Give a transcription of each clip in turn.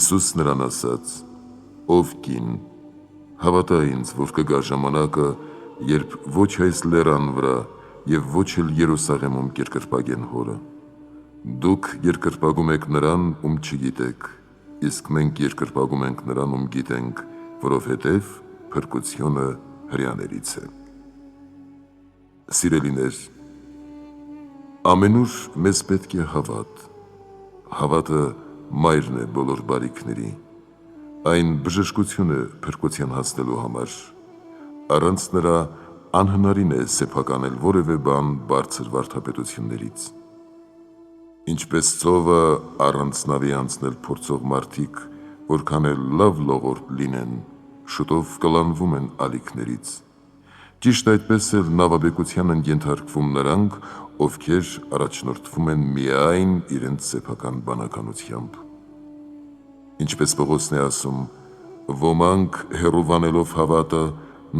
Հիսուս նրան ասաց. «Ով կին, հավատա ինձ, որ կգա ժամանակը, երբ ոչ այս լեռան վրա և ոչ էլ Երուսաղեմում կերկրպագեն հորը։ Դուք երկրպագում եք նրան, ում չգիտեք, իսկ մենք երկրպագում ենք նրան, ում գիտենք, որովհետև փրկությունը հրեաներից է»։ Սիրելիներ, ամենուր մեզ պետք է հավատ։ Հավատը մայրն է բոլոր բարիքների, այն բժշկություն է փրկության հասնելու համար։ Առանց նրա անհնարին է սեփականել որևէ բան բարձր վարդապետություններից։ Ինչպես ծովը առանց նավի անցնել փորձող մարդիկ, որքան էլ լավ լողորդ լինեն, շուտով կլանվում են ալիքներից։ Ճիշտ այդպես էլ նավաբեկության են ենթարկվում նրանք, ովքեր առաջնորդվում են միայն իրենց սեփական բանականությամբ։ Ինչպես Պողոսն է ասում, ոմանք հեռուվանելով հավատը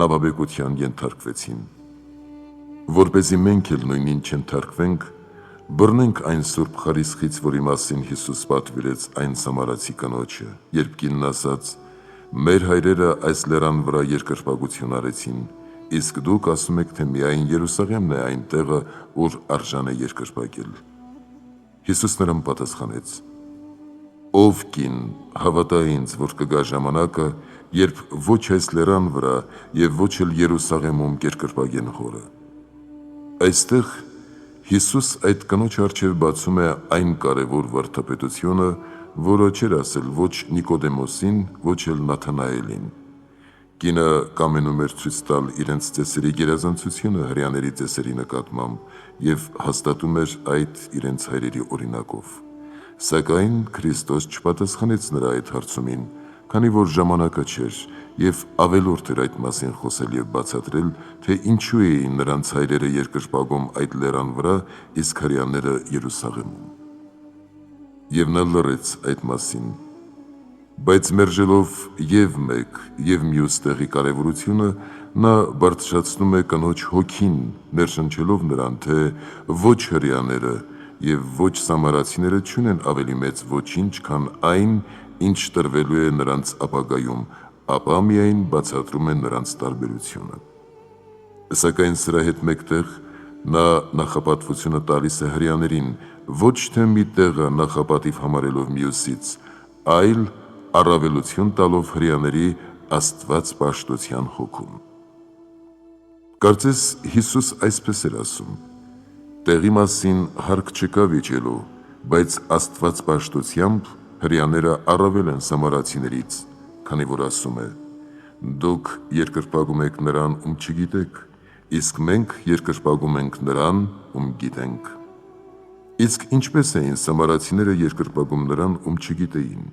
նավաբեկության ենթարկվեցին։ Որպեսզի մենք էլ նույնին չենթարկվենք, բռնենք այն սուրբ խարիսխից, որի մասին Հիսուս պատվիրեց այն սամարացի կնոջը, երբ կինն ասաց. «Մեր հայրերը այս լեռան վրա երկրպագություն արեցին, իսկ դուք ասում եք, թե միայն Երուսաղեմն է այն տեղը, ուր արժան է երկրպագել»։ Հիսուս նրան պատասխանեց. «Ով կին, հավատա ինձ, որ կգա ժամանակը, երբ ոչ այս լեռան վրա և ոչ էլ Երուսաղեմում կերկրպագեն հորը»։ Այստեղ Հիսուս այդ կնոջ առջև բացում է այն կարևոր վարդապետությունը, որը չէր ասել ոչ Նիկոդեմոսին, ոչ էլ Նաթանայելին։ Կինը կամենում էր ցույց տալ իրենց ծեսերի գերազանցությունը հրեաների ծեսերի նկատմամբ և հաստատում էր այդ իրենց հայրերի օրինակով։ Սակայն Քրիստոս չպատասխանեց նրա այդ հարցումին, քանի որ ժամանակը չէր և ավելորդ էր այդ մասին խոսել և բացատրել, թե ինչու էին նրանց հայրերը երկրպագում այդ լեռան վրա, իսկ հրեաները Երուսաղեմում։ Եվ նա լռեց այդ մասին։ Բայց մերժելով և մեկ և մյուս տեղի կարևորությունը, նա բարձրացնում է կնոջ հոգին, ներշնչելով նրան, թե ոչ հրեաները և ոչ սամարացիները չունեն ավելի մեծ ոչինչ, քան այն, ինչ տրվելու է նրանց ապագայում, ապա միայն բացատրում է նրանց տարբերությունը։ Սակայն սրա հետ մեկտեղ նա նախապատվությունը տալիս է հրեաներին, ոչ թե մի տեղը նախապատիվ համարելով մյուսից, այլ առավելություն տալով հրեաների աստվածպաշտության հոգուն։ Կարծես Հիսուս այսպես էր ասում. «Տեղի մասին հարկ չկա վիճելու, բայց աստվածպաշտությամբ հրեաները առավել են սամարացիներից, քանի որ ասում է. «Դուք երկրպագում եք նրան, ում չգիտեք, իսկ մենք երկրպագում ենք նրան, ում գիտենք»։ Իսկ ինչպես էին սամարացիները երկրպագում նրան, ում չգիտեին։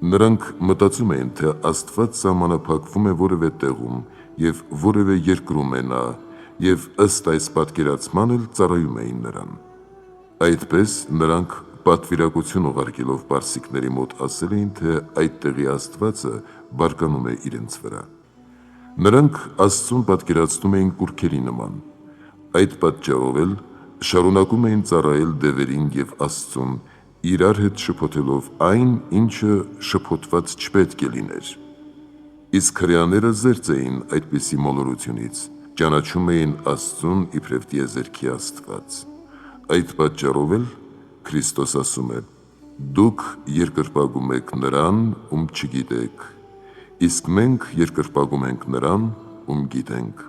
Նրանք մտածում էին, թե Աստված սահմանափակվում է որևէ տեղում և որևէ երկրում է նա, և ըստ այս պատկերացման էլ ծառայում էին նրան։ Այդպես նրանք պատվիրակություն ուղարկելով պարսիկների մոտ ասել էին, թե այդ տեղի Աստվածը բարկանում է իրենց վրա։ Նրանք Աստծուն պատկերացնում էին կուռքերի նման։ Այդ պատճառով էլ շարունակում էին ծառայել դևերին և Աստծուն, իրար հետ շփոթելով այն, ինչը շփոթված չպետք է լիներ։ Իսկ հրեաները զերծ էին այդպիսի մոլորությունից, ճանաչում էին Աստծուն իբրև տիեզերքի Աստված։ Այդ պատճառով էլ Քրիստոս ասում է. «Դուք երկրպագում եք նրան, ում չգիտեք, իսկ մենք երկրպագում ենք նրան, ում գիտենք»։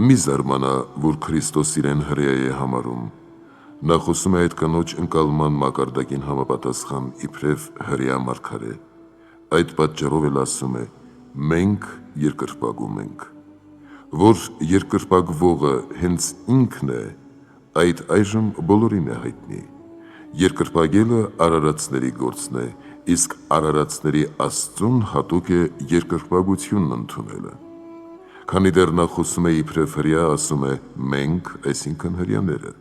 Մի զարմանա, որ Քրիստոս իրեն հրեա է համարում։ Նա խոսում է այդ կնոջ ընկալման մակարդակին համապատասխան իբրև հրեա մարգարե։ Այդ պատճառով էլ ասում է. «Մենք երկրպագում ենք»։ Որ երկրպագվողը հենց ինքն է, այդ այժմ բոլորին է հայտնի։ Երկրպագելը արարածների գործն է, իսկ արարածների Աստծուն հատուկ է երկրպագությունն ընդունելը։ Քանի դեռ նա խոսում է իբրև հրեա, ասում է «մենք», այսինքն հրեաները։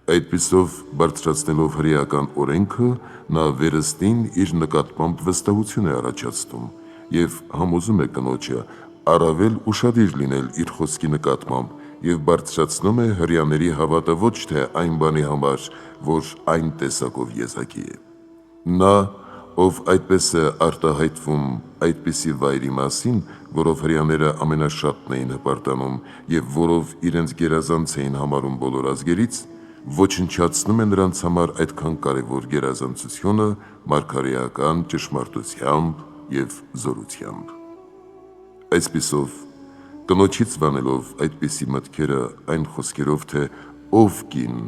Այդպիսով բարձրացնելով հրեական օրենքը, նա վերստին իր նկատմամբ վստահություն է առաջացնում և համոզում է կնոջը առավել ուշադիր լինել իր խոսքի նկատմամբ և բարձրացնում է հրեաների հավատը ոչ թե այն բանի համար, որ այն տեսակով եզակի է։ Նա, ով այդպես է արտահայտվում այդպիսի վայրի մասին, որով հրեաները ամենաշատն էին հպարտանում և որով իրենց գերազանց էին համարում բոլոր ազգերից, ոչնչացնում է նրանց համար այդքան կարևոր գերազանցությունը մարգարեական ճշմարտությամբ և զորությամբ։ Այսպիսով, կնոջից վանելով այդպիսի մտքերը այն խոսքերով, թե ով կին,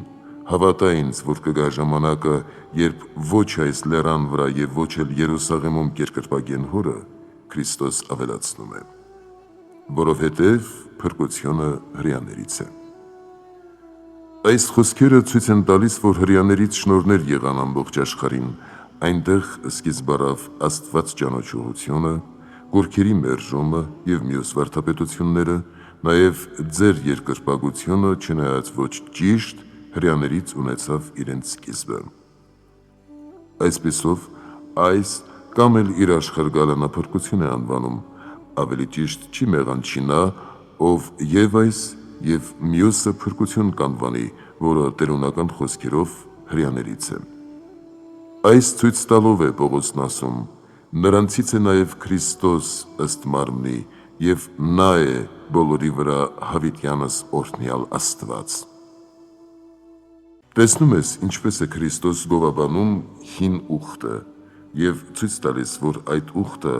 հավատա ինձ, որ կգա ժամանակը, երբ ոչ այս լեռան վրա և ոչ էլ Երուսաղեմում կերկրպագեն հորը, Քրիստոս ավելացնում է, որովհետև փրկությունը հրեաներից է։ Այս խոսքերը ցույց են տալիս, որ հրեաներից շնորհներ եղան ամբողջ աշխարհին, այնտեղ սկիզբ առավ Աստված ճանաչողությունը, գործերի մերժումը և մյուս վարդապետությունները, նաև ձեր երկրպագությունը, չնայած ոչ ճիշտ, հրեաներից ունեցավ իրենց սկիզբը։ Այսպիսով, այս կամ էլ իր աշխարհ գալը նա փրկություն է անվանում, ավելի ճիշտ չի մեղանչի նա, ով և այս և մյուսը փրկություն կանվանի, որը տերունական խոսքերով հրեաներից է։ Այս ցույց տալով է Պողոսն ասում. նրանցից է նաև Քրիստոս ըստ մարմնի, և նա է բոլորի վրա հավիտյանս օրհնյալ Աստված։ Տեսնում ես, ինչպես է Քրիստոս գովաբանում հին ուխտը և ցույց տալիս, որ այդ ուխտը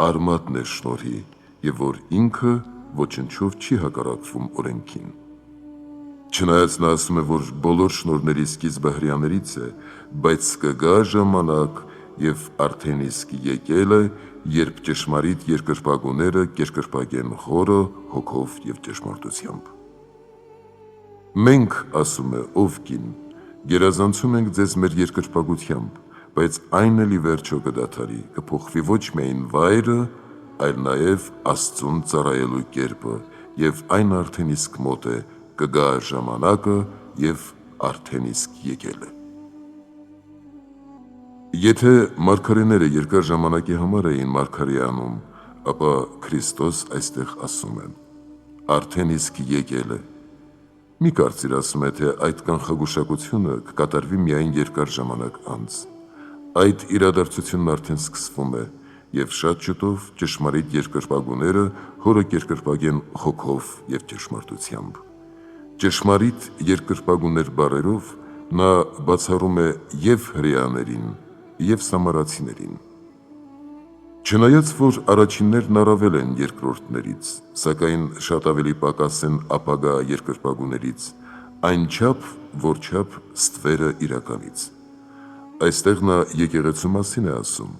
արմատն է շնորհի և որ ինքը ոչնչով չի հակառակվում օրենքին։ Չնայած նա ասում է, որ բոլոր շնորհների սկիզբը հրեաներից է, բայց կգա ժամանակ և արդեն իսկ եկել է, երբ ճշմարիտ երկրպագուները կերկրպագեն Հորը հոգով և ճշմարտությամբ։ Մենք, ասում է, ով կին, գերազանցում ենք ձեզ մեր երկրպագությամբ, բայց այն էլ ի վերջո կդադարի, կփոխվի ոչ միայն վայրը, այլ նաև Աստծուն ծառայելու կերպը, և այն արդեն իսկ մոտ է, կգա ժամանակը և արդեն իսկ եկել է։ Եթե մարգարեները երկար ժամանակի համար էին մարգարե անում, ապա Քրիստոս այստեղ ասում է. արդեն իսկ եկել է։ Մի կարծիր, ասում է, թե այդ կանխագուշակությունը կկատարվի միայն երկար ժամանակ անց։ Այդ իրադարձությունն արդեն սկսվում է, և շատ շուտով ճշմարիտ երկրպագուները Հորը կերկրպագեն հոգով և ճշմարտությամբ։ Ճշմարիտ երկրպագուներ բառերով նա բացառում է և հրեաներին, և սամարացիներին։ Չնայած, որ առաջիններն առավել են երկրորդներից, սակայն շատ ավելի պակաս են ապագա երկրպագուներից, այնչափ, որչափ ստվերը իրականից։ Այստեղ նա եկեղեցու մասին է ասում,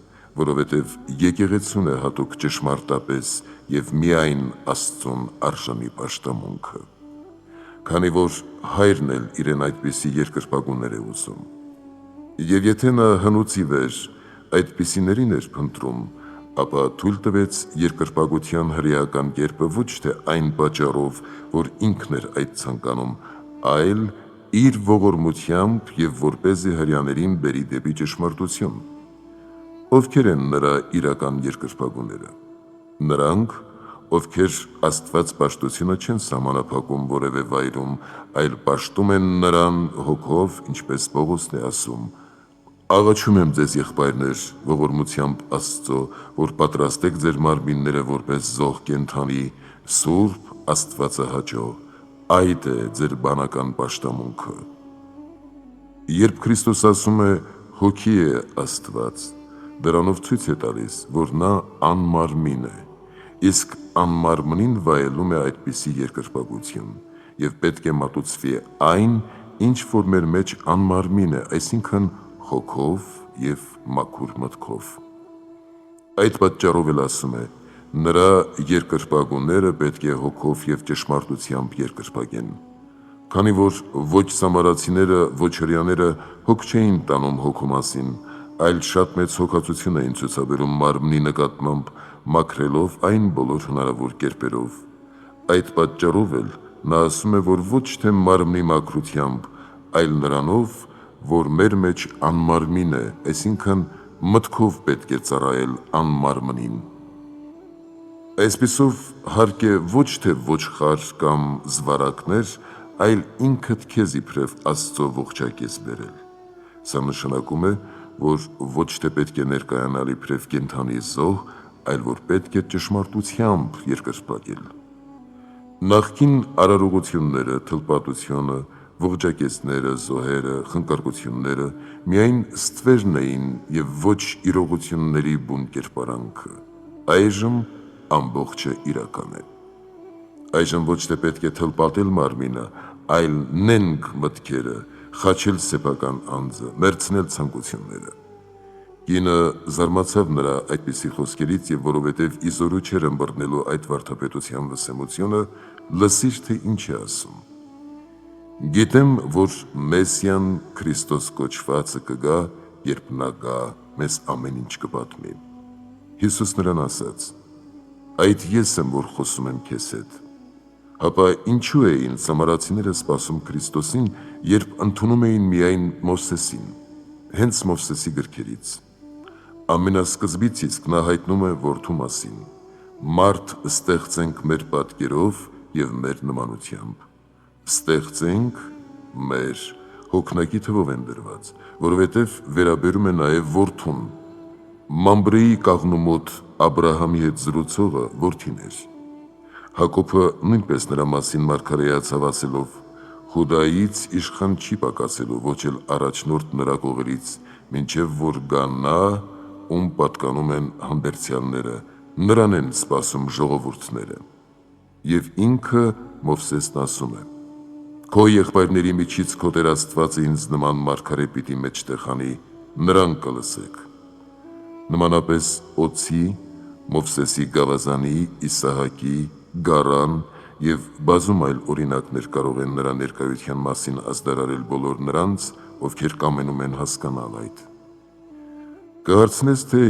որովհետև եկեղեցուն է հատուկ ճշմարտապես և միայն Աստծուն արժանի պաշտամունքը, քանի որ Հայրն էլ իրեն այդպիսի երկրպագուներ է ուզում։ Եվ եթե նա հնուց ի վեր այդպիսիներին էր փնտրում, ապա թույլ տվեց երկրպագության հրեական կերպը ոչ թե այն պատճառով, որ ինքն էր այդ ցանկանում, այլ իր ողորմությամբ և որպեսզի հրեաներին բերի դեպի ճշմարտություն։ Ովքեր են նրա իրական երկրպագուները։ Նրանք, ովքեր Աստված պաշտությունը չեն սահմանափակում որևէ վայրում, այլ պաշտում են նրան հոգով, ինչպես Պողոսն է ասում. աղաչում եմ ձեզ, եղբայրներ, ողորմությամբ Աստծո, որ պատրաստեք ձեր մարմինները որպես զոհ կենդանի, սուրբ, աստվածահաճո, այդ է ձեր բանական պաշտամունքը։ Երբ Քրիստոս ասում է հոգի է Աստված, դրանով ցույց է տալիս, որ նա անմարմին է, իսկ անմարմնին վայելում է այդպիսի երկրպագություն, և պետք է մատուցվի այն, ինչ որ մեր մեջ անմարմին է, այսինքն հոգով և մաքուր մտքով։ Այդ պատճառով էլ ասում է. նրա երկրպագուները պետք է հոգով և ճշմարտությամբ երկրպագեն, քանի որ ոչ սամարացիները, ոչ հրեաները հոգ չէին տանում հոգու մասին, այլ շատ մեծ հոգածություն էին ցուցաբերում մարմնի նկատմամբ, մաքրելով այն բոլոր հնարավոր կերպերով։ Այդ պատճառով էլ նա ասում է, որ ոչ թե մարմնի մաքրությամբ, այլ նրանով, որ մեր մեջ անմարմին է, այսինքն մտքով պետք է ծառայել անմարմնին։ Այսպիսով հարկ է ոչ թե ոչխար կամ զվարակներ, այլ ինքդ քեզ իբրև Աստծո ողջակեզ բերել։ Սա նշանակում է, որ ոչ թե պետք է ներկայանալ իբրև կենդանի զոհ, այլ որ պետք է ճշմարտությամբ երկրպագել։ Նախկին արարողությունները, թլպատությունը, ողջակեզները, զոհերը, խնկարկությունները միայն ստվերն էին և ոչ իրողությունների բուն կերպարանքը։ Այժմ ամբողջը իրական է։ Այժմ ոչ թե պետք է թլպատել մարմինը, այլ նենգ մտքերը, խաչել սեփական անձը, մերձնել ցանկությունները։ Կինը զարմացավ նրա այդպիսի խոսքերից և որովհետև իզորու չէր ըմբռնելու այդ վարդապետության վսեմությունը, լսիր, թե ինչ է ասում։ Գիտեմ, որ Մեսիան Քրիստոս կոչվածը կգա, երբ նա գա, մեզ ամեն ինչ կպատմի։ Հիսուս նրան ասաց. այդ ես եմ, որ խոսում եմ քեզ հետ։ Հապա ինչու էին սամարացիները սպասում Քրիստոսին, երբ ընդունում էին միայն Մովսեսին, հենց Մովսեսի գրքերից։ Ամենասկզբից իսկ նա հայտնում է որդու մասին. մարդ ստեղծենք մեր պատկերով և մեր նմանությամբ։ Ստեղծենք մեր հոգնակի թվով են դրված, որովհետև վերաբերում է նաև որդուն։ Մամբրեի կաղնու մոտ Աբրահամի հետ զրուցողը որդին էր։ Հակոբը նույնպես նրա մասին մարգարեացավ ասելով. Հուդայից իշխան չի պակասելու, ոչ էլ առաջնորդ նրա կողերից, մինչև որ գա նա, ում պատկանում են հանդերձյալները, նրան են սպասում ժողովուրդները։ Եվ ինքը Մովսեսն ասում է. Քո եղբայրների միջից քո Տեր Աստվածը ինձ նման մարգարե պիտի մեջտեղ անի, նրան կլսեք։ Նմանապես Օձի, Մովսեսի գավազանի, Իսահակի, Գարան և բազում այլ օրինակներ կարող են նրա ներկայության մասին ազդարարել բոլոր նրանց, ովքեր կամենում են հասկանալ այդ։ Կհարցնես, թե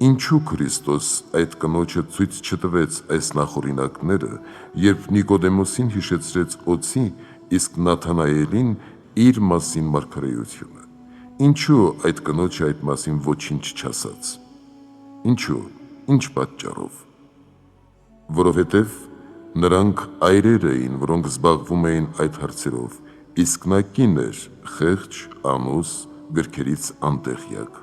ինչու Քրիստոս այդ կնոջը ցույց չտվեց այս նախօրինակները, երբ Նիկոդեմոսին հիշեցրեց Օձի, իսկ Նաթանայելին իր մասին մարգարեությունը։ Ինչու այդ կնոջը այդ մասին ոչինչ չասաց։ Ինչու, ինչ պատճառով։ Որովհետև նրանք այրեր էին, որոնք զբաղվում էին այդ հարցերով, իսկ նա կին էր, խեղճ, ամուս, գրքերից անտեղյակ։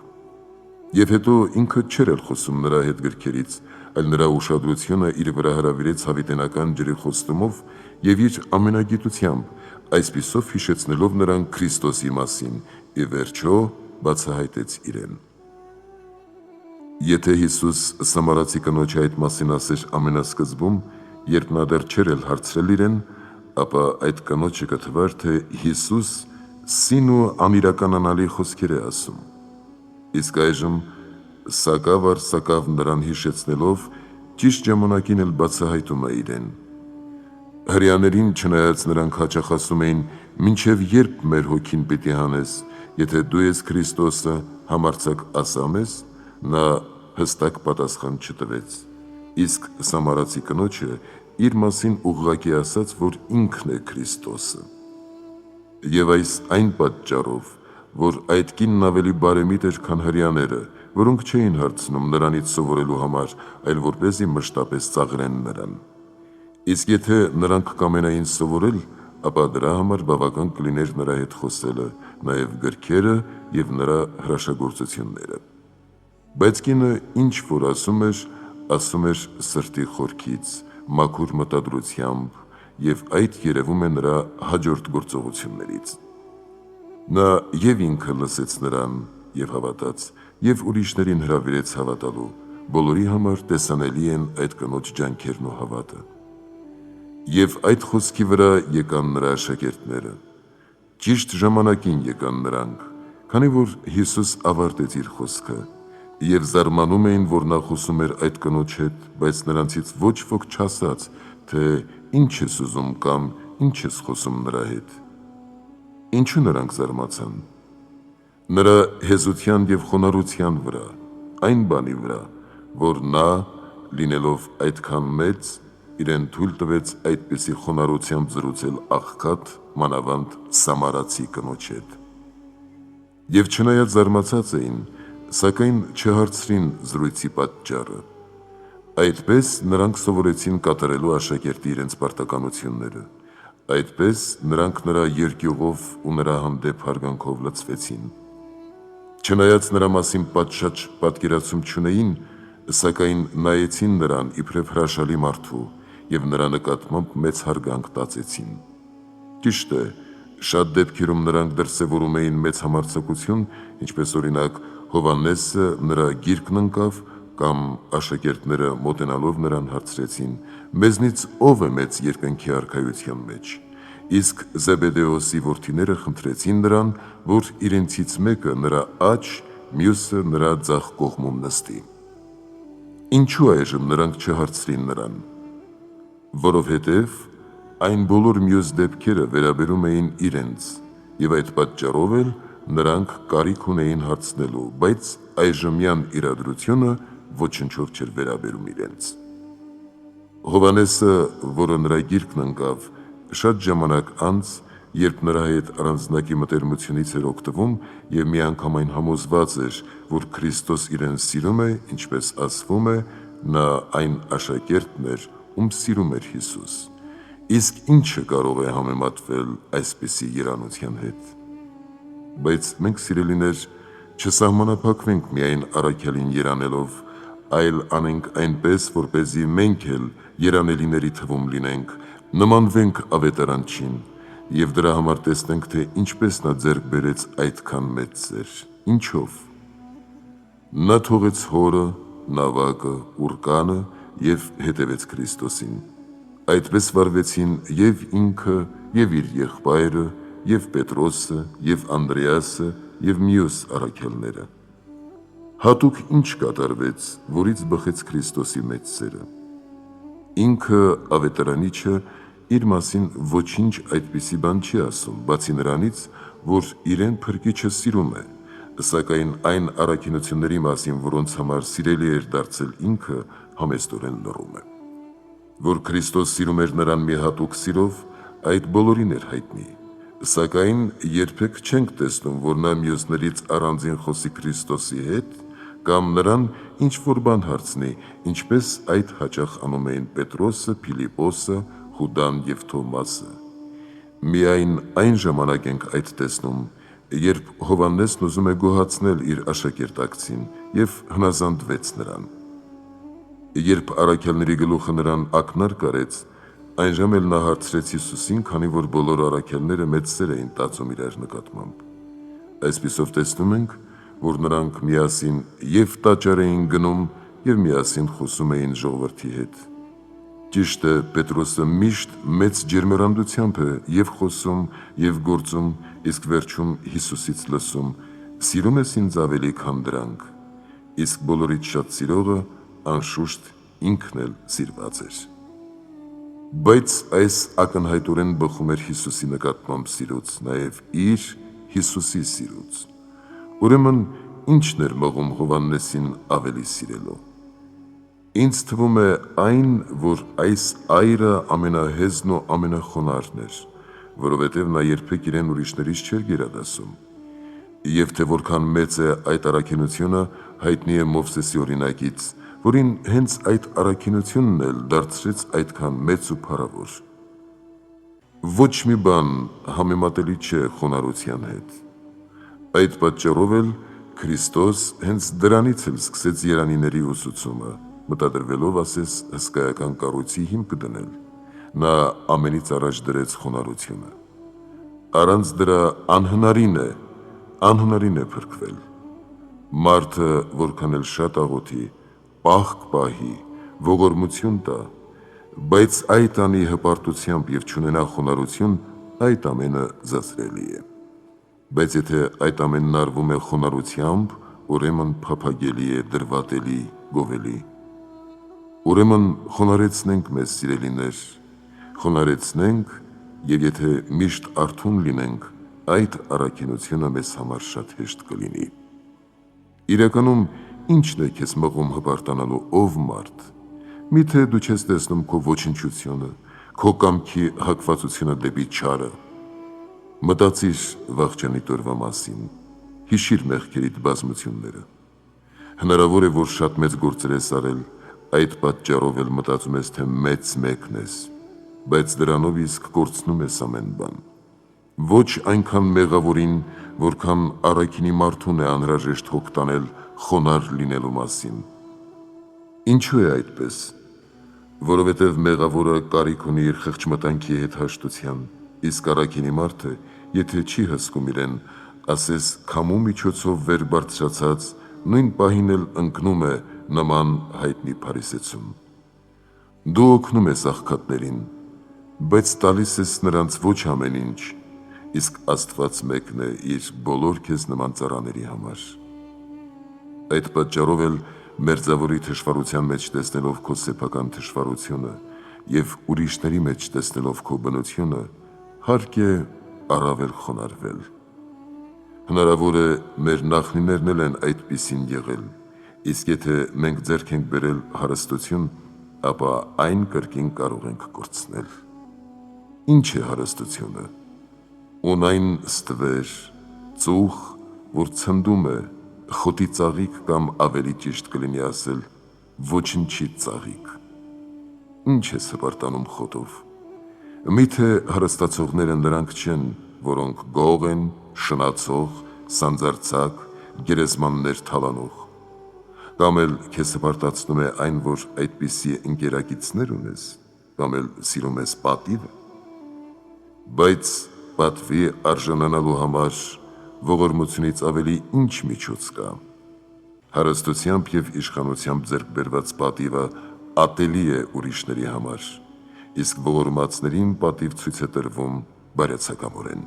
Եվ հետո ինքը չէր էլ խոսում նրա հետ գրքերից, այլ նրա ուշադրությունը իր վրա հրավիրեց հավիտենական ջրի խոստումով և իր ամենագիտությամբ, այսպիսով հիշեցնելով նրան Քրիստոսի մասին, ի վերջո բացահայտեց իրեն։ Եթե Հիսուս սամարացի կնոջը այդ մասին ասեր ամենասկզբում, երբ նա դեռ չէր էլ հարցրել իրեն, ապա այդ կնոջը կթվար, թե Հիսուս սին ու անիրականանալի խոսքեր է ասում։ Իսկ այժմ սակավ առ սակավ նրան հիշեցնելով, ճիշտ ժամանակին էլ բացահայտում է իրեն։ Հրեաներին չնայած նրանք հաճախ ասում էին. «Մինչև երբ մեր հոգին պիտի հանես, եթե դու ես Քրիստոսը, համարձակ ասա մեզ», նա հստակ պատասխան չտվեց։ Իսկ սամարացի կնոջը իր մասին ուղղակի ասաց, որ ինքն է Քրիստոսը։ Եվ այս այն պատճառով, որ այդ կինն ավելի բարեմիտ էր, քան հրեաները, որոնք չէին հարցնում նրանից սովորելու համար, այլ որպեսզի մշտապես ծաղրեն նրան։ Իսկ եթե նրանք կամենային սովորել, ապա դրա համար բավական կլիներ նրա հետ խոսելը, նաև գրքերը և նրա հրաշագործությունները։ Բայց կինը ինչ որ ասում էր սրտի խորքից, մաքուր մտադրությամբ, և այդ երևում է նրա հաջորդ գործողություններից։ Նա և ինքը լսեց նրան և հավատաց, և ուրիշներին հրավիրեց հավատալու, բոլորի համար տեսանելի են այդ կնոջ ջանքերն ու հավատը։ Եվ այդ խոսքի վրա եկան նրա աշակերտները։ Ճիշտ ժամանակին եկան նրանք, քանի որ Հիսուս ավարտեց իր խոսքը, և զարմանում էին, որ նա խոսում էր այդ կնոջ հետ, բայց նրանցից ոչ ոք չասաց, թե ինչ ես ուզում կամ ինչ ես խոսում նրա հետ։ Ինչու նրանք զարմացան։ Նրա հեզության և խոնարհության վրա, այն բանի վրա, որ նա, լինելով այդքան մեծ, իրեն թույլ տվեց այդպիսի խոնարհությամբ զրուցել աղքատ, մանավանդ սամարացի կնոջ հետ։ Եվ չնայած զարմացած էին, սակայն չհարցրին զրույցի պատճառը։ Այդպես նրանք սովորեցին կատարելու աշակերտի իրենց պարտականությունները։ Այդպես նրանք նրա երկյուղով ու նրա հանդեպ հարգանքով լցվեցին։ Չնայած նրա մասին պատշաճ պատկերացում չունեին, սակայն նայեցին նրան իբրև հրաշալի մարդու և նրա նկատմամբ մեծ հարգանք տածեցին։ Ճիշտ է, շատ դեպքերում նրանք դրսևորում էին մեծ համարձակություն, ինչպես օրինակ Հովհաննեսը նրա գիրկն ընկավ, կամ աշակերտները մոտենալով նրան հարցրեցին. «Մեզնից ով է մեծ երկնքի արքայության մեջ»։ Իսկ Զեբեդեոսի որդիները խնդրեցին նրան, որ իրենցից մեկը նրա աջ, մյուսը նրա ձախ կողմում նստի։ Ինչու այժմ նրանք չհարցրին նրան։ Որովհետև այն բոլոր մյուս դեպքերը վերաբերում էին իրենց, և այդ պատճառով էլ նրանք կարիք ունեին հարցնելու, բայց այժմյան իրադրությունը ոչնչով չէր վերաբերում իրենց։ Հովհաննեսը, որը նրա գիրկն ընկավ, շատ ժամանակ անց, երբ նրա հետ առանձնակի մտերմությունից էր օգտվում և միանգամայն համոզված էր, որ Քրիստոս իրեն սիրում է, ինչպես ասվում է, նա այն աշակերտն էր, ում սիրում էր Հիսուս։ Իսկ ինչը կարող է համեմատվել այսպիսի երանության հետ։ Բայց մենք, սիրելիներ, չսահմանափակվենք միայն առաքյալին երանելով, այլ անենք այնպես, որպեսզի մենք էլ երանելիների թվում լինենք, նմանվենք ավետարանչին և դրա համար տեսնենք, թե ինչպես նա ձեռք բերեց այդքան մեծ սեր։ Ինչով։ Նա թողեց հորը, նավակը, ուռկանը և հետևեց Քրիստոսին։ Այդպես վարվեցին և ինքը, և իր եղբայրը, և Պետրոսը, և Անդրեասը, և մյուս առաքյալները։ Հատուկ ինչ կատարվեց, որից բխեց Քրիստոսի մեծ սերը։ Ինքը ավետարանիչը իր մասին ոչինչ այդպիսի բան չի ասում, բացի նրանից, որ իրեն Փրկիչը սիրում է, սակայն այն առաքինությունների մասին, որոնց համար սիրելի էր դարձել ինքը, համեստորեն լռում է։ Որ Քրիստոս սիրում էր նրան մի հատուկ սիրով, այդ բոլորին էր հայտնի, սակայն երբեք չենք տեսնում, որ նա մյուսներից առանձին խոսի Քրիստոսի հետ, կամ նրան ինչ-որ բան հարցնի, ինչպես այդ հաճախ անում էին Պետրոսը, Փիլիպոսը, Հուդան և Թովմասը։ Միայն այն ժամանակ ենք այդ տեսնում, երբ Հովհաննեսն ուզում է գոհացնել իր աշակերտակցին և հնազանդվեց նրան։ Երբ առաքյալների գլուխը նրան ակնարկ արեց, այնժամ էլ նա հարցրեց Հիսուսին, քանի որ բոլոր առաքյալները մեծ սեր էին տածում իրար նկատմամբ։ Այսպիսով տեսնում ենք, որ նրանք միասին և տաճար էին գնում և միասին խոսում էին ժողովրդի հետ։ Ճիշտ է, Պետրոսը միշտ մեծ ջերմեռանդությամբ է և խոսում, և գործում, իսկ վերջում Հիսուսից լսում. «Սիրում ես ինձ ավելի, քան դրանք»։ Իսկ բոլորից շատ սիրողը, անշուշտ, ինքն էլ սիրված էր։ Բայց այս ակնհայտորեն բխում էր Հիսուսի նկատմամբ սիրուց, նաև իր Հիսուսի սիրուց։ Ուրեմն ի՞նչն էր մղում Հովհաննեսին ավելի սիրելու։ Ինձ թվում է այն, որ այս այրը ամենահեզն ու ամենախոնարհն էր, որովհետև նա երբեք իրեն ուրիշներից չէր գերադասում։ Եվ թե որքան մեծ է այդ առաքինությունը, հայտնի է Մովսեսի օրինակից, որին հենց այդ առաքինությունն էլ դարձրեց այդքան մեծ ու փառավոր։ Ոչ մի բան համեմատելի չէ խոնարհության հետ։ Այդ պատճառով էլ Քրիստոս հենց դրանից էլ սկսեց երանիների ուսուցումը, մտադրվելով, ասես, հսկայական կառույցի հիմք դնել։ Նա ամենից առաջ դրեց խոնարհությունը։ Առանց դրա անհնարին է փրկվել։ Մարդը որքան էլ շատ աղոթի, պահք պահի, ողորմություն տա, բայց այդ անի հպարտությամբ և չունենա խոնարհություն, այդ ամենը ձանձրելի է։ Բայց եթե այդ ամենն արվում է խոնարհությամբ, ուրեմն փափագելի է, դրվատելի, գովելի։ Ուրեմն խոնարհեցնենք մեզ, սիրելիներ, խոնարհեցնենք, և եթե միշտ արթուն լինենք, այդ առաքինությունը մեզ համար շատ հեշտ կլինի։ Իրականում ի՞նչն է քեզ մղում հպարտանալու, ով մարդ։ Միթե դու չես տեսնում քո ոչնչությունը, քո կամքի հակվածությունը դեպի չարը։ Մտածիր վաղջանի տորվա մասին, հիշիր մեղքերիդ բազմությունները։ Հնարավոր է, որ շատ մեծ գործեր ես արել, այդ պատճառով էլ մտածում ես, թե մեծ մեկն ես, բայց դրանով իսկ կորցնում ես ամեն բան։ Ոչ այնքան մեղավորին, որքան առաքինի մարդուն է անհրաժեշտ հոգ տանել խոնարհ լինելու մասին։ Ինչու է այդպես։ Որովհետև մեղավորը կարիք ունի իր խղճմտանքի հետ հաշտության, իսկ առաքինի մարդը, եթե չի հսկում իրեն, ասես քամու միջոցով վեր բարձրացած, նույն պահին էլ ընկնում է նման հայտնի փարիսեցուն։ Դու օգնում ես աղքատներին, բայց տալիս ես նրանց ոչ ամեն ինչ, իսկ Աստված մեկն է իր բոլոր քեզ նման ծառաների համար։ Այդ պատճառով էլ մերձավորի թշվառության մեջ տեսնելով քո սեփական թշվառությունը և ուրիշների մեջ տեսնելով քո բնությունը, հարկ է առավել խոնարհվել։ Հնարավոր է մեր նախնիներն էլ են այդպիսին եղել, իսկ եթե մենք ձեռք ենք բերել հարստություն, ապա այն կրկին կարող ենք կորցնել։ Ինչ է հարստությունը։ Ունայն ստվեր, ծուխ, որ ցնդում է, խոտի ծաղիկ կամ ավելի ճիշտ կլինի ասել ոչնչի ծաղիկ։ Ինչ ես հպարտանում խոտով։ Միթե հարստացողները նրանք չեն, որոնք գող են, շնացող, սանձարձակ, գերեզմաններ թալանող։ Կամ էլ քեզ հպարտացնում է այն, որ այդպիսի ընկերակիցներ ունես, կամ էլ սիրում ես պատիվը։ Բայց պատվի արժանանալու համար ողորմությունից ավելի ինչ միջոց կա։ Հարստությամբ և իշխանությամբ ձեռք բերված պատիվը ատելի է ուրիշների համար, իսկ ողորմածներին պատիվ ցույց է տրվում բարյացակամորեն։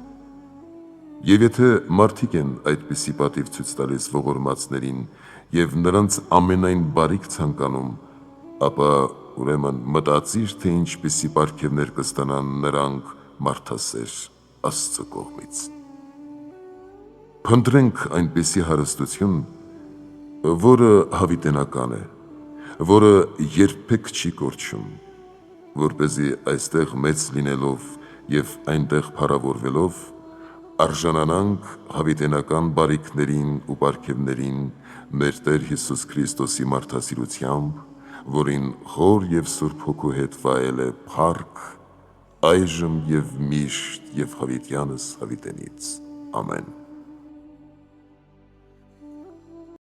Եվ եթե մարդիկ են այդպիսի պատիվ ցույց տալիս ողորմածներին և նրանց ամենայն բարիք ցանկանում, ապա ուրեմն մտածիր, թե ինչպիսի պարգևներ կստանան նրանք մարդասեր Աստծո կողմից։ Փնտրենք այնպիսի հարստություն, որը հավիտենական է, որը երբեք չի կորչում, որպեսզի այստեղ մեծ լինելով և այնտեղ փառավորվելով, արժանանանք հավիտենական բարիքներին ու պարգևներին մեր Տեր Հիսուս Քրիստոսի մարդասիրությամբ, որին Հոր և Սուրբ Հոգու հետ վայել է փառք, այժմ և միշտ և հավիտյանս հավիտենից։ Ամեն։